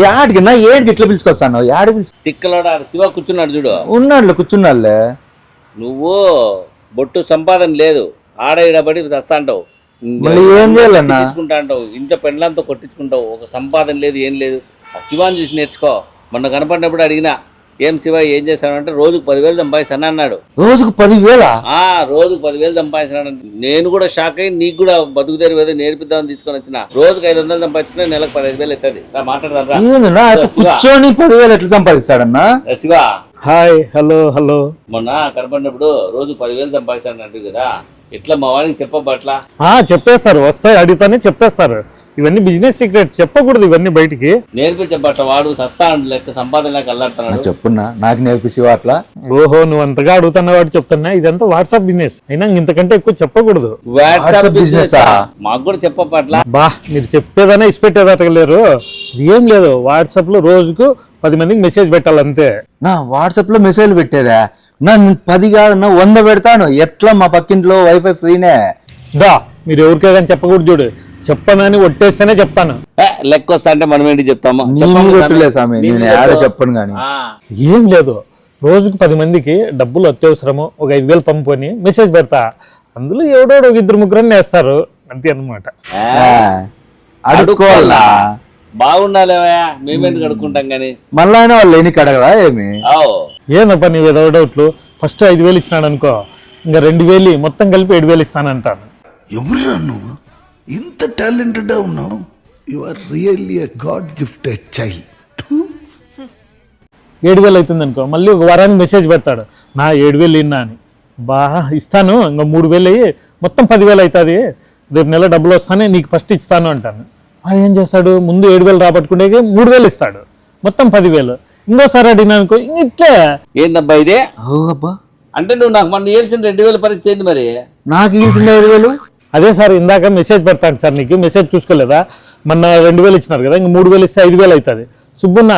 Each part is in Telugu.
యాడికి ఇట్లా పిలుచుకొస్తాను యాడికి పిలుచు తిక్కలోడా శివ కూర్చున్నాడు చూడు. ఉన్నాడులే కూర్చున్నాడులే. నువ్వు బొట్టు సంపాదన లేదు, ఆడ ఈడబడి చస్తాంటావు, మళ్ళీ ఏం చేయాలన్నా తీసుకుంటా అంటావు, ఇంట్లో పెండ్లంతో కొట్టించుకుంటావు, ఒక సంపాదన లేదు ఏం లేదు. ఆ శివాన్ని చూసి నేర్చుకో. మొన్న కనపడినప్పుడు అడిగినా, ఏం శివ ఏం చేస్తానంటే రోజుకు 10,000 సంపాదిస్తాను అన్నాడు. రోజుకు 10,000? రోజుకు 10,000 సంపాదిస్తాడు. నేను కూడా షాక్ అయ్యి నీకు కూడా బతుకుదేరు ఏదో నేర్పిద్దామని తీసుకొని వచ్చిన. రోజుకు 500 సంపాదించుకుని నెలకు 15,000 అవుతుంది. మాట్లాడదాం. కూర్చొని 10,000 ఎట్లా సంపాదిస్తాడన్నా శివ? Hi, hello hello. మొన్న కనపడినప్పుడు రోజు 10,000 సంపాదిస్తాడు అంటు కదా, ఎట్లా మా వాడికి చెప్పబట్లా? చెప్పేస్తారు, వస్తాయి అడిగితేనే చెప్పేస్తారు. ఇవన్నీ బిజినెస్ సీక్రెట్, చెప్పకూడదు ఇవన్నీ బయటికి. నేర్పించబట్ల వాడు సస్తా లెక్క సంపాదన లెక్క అల్లాడుతున్నాడు. చెప్పున్నా నాకు నేర్పిసి అట్లా. ఓహో, నువ్వు అంతగా అడుగుతున్న వాడు చెప్తున్నా. ఇదంతా వాట్సాప్ బిజినెస్, అయినా ఇంతకంటే ఎక్కువ చెప్పకూడదు. వాట్సాప్ బిజినెస్ మాకు కూడా చెప్పబట్ల. బా, మీరు చెప్పేదనే ఇచ్చిపెట్టేదటలేరు. ఏం లేదు, వాట్సాప్ లో రోజుకు 10 మందికి మెసేజ్ పెట్టాలంతే. నా వాట్సాప్ లో మెసేజ్ పెట్టేదా? నేను 10 కాదు 100 పెడతాను. ఎట్లా మా పక్కింట్లో వైఫై ఫ్రీనే. దా, మీరు ఎవరికే కానీ చెప్పకూడదు చూడు. చెప్పనని ఒట్టేస్తేనే చెప్తాను. లెక్క వస్తా అంటే మనం ఏంటి చెప్తాము? నేను ఆడ చెప్పను కానీ. ఏం లేదు, రోజుకు 10 మందికి డబ్బులు అత్యవసరము, ఒక 5,000 పంపు అని మెసేజ్ పెడతా. అందులో ఎవడోడు ఒక 2-3 వేస్తారు, అంతే అన్నమాట. అడుక్కోవాలా? బాగుండాలేవా, మేమేందుకు అడుక్కుంటాం గానీ. మళ్ళా వాళ్ళు ఎన్ని కడగదా ఏమి? ఏనప్ప నీవు ఏదో డౌట్లు. ఫస్ట్ 5,000 ఇచ్చినాడు అనుకో, ఇంకా 2,000 మొత్తం కలిపి 7,000 ఇస్తానంటాను. ఎవరురా నువ్వు ఇంత టాలెంటెడ్ ఉన్నావు? You are really a god gifted child. 7,000 అవుతుంది అనుకో, మళ్ళీ ఒక వారానికి మెసేజ్ పెడతాడు, నా 7,000 ఇన్నా అని. ఇస్తాను, ఇంకా 3,000 అయ్యి మొత్తం 10,000 అవుతుంది. రేపు నెల డబ్బులు వస్తానే నీకు ఫస్ట్ ఇస్తాను అంటాను. వాడు ఏం చేస్తాడు, ముందు 7,000 రాబట్టుకుంటే 3,000 ఇస్తాడు, మొత్తం 10,000. ఇంకోసారి అడిగినా అనుకో, ఇట్లే. ఏందబ్బా ఇదే? అబ్బా, అంటే నువ్వు నాకు మొన్న ఇవ్వాల్సిన 2,000 పరిస్థితి ఏంది మరి? నాకు ఇవ్వాల్సిన 5,000? అదే సార్, ఇందాక మెసేజ్ పెడతాను సార్, నీకు మెసేజ్ చూసుకోలేదా? మొన్న 2,000 ఇచ్చినారు కదా, ఇంక 3,000 ఇస్తే 5,000 అవుతుంది. సుబ్బున్న,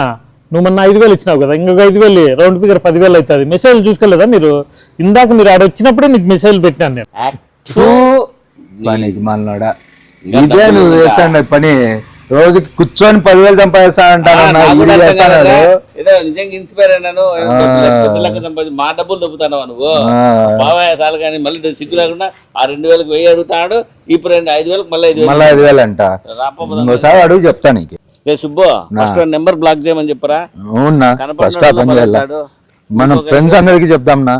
నువ్వు మొన్న 5,000 ఇచ్చినావు కదా, ఇంకొక 5,000 రౌండ్ ఫిగర్ 10,000 అవుతుంది. మెసేజ్ చూసుకోలేదా మీరు? ఇందాక మీరు ఆడ వచ్చినప్పుడే నీకు మెసేజ్ పెట్టినాను నేను. పనికి మళ్ళా ఇదే నువ్వు చేస్తాను పని. రోజుకి కూర్చొని 10,000 సంపాదిస్తానంటాను. నిజంగా ఇన్స్పైర్ అయినాను. మా డబ్బులు దొబ్బుతాను నువ్వు బాబాయ్ సార్లు కానీ. మళ్ళీ సిగ్గు లేకుండా ఆ 2,000కి 1,000 అడుగుతాడు. ఇప్పుడు 5,000 మళ్ళీ 5,000 అంట. ఇంకోసారి అడుగు చెప్తా నీకు. సుబ్బు, ఫస్ట్ నెంబర్ బ్లాక్ చేయమని చెప్పరా? అవునా, ఫస్ట్ మనం ఫ్రెండ్స్ అందరికి చెప్దాం నా.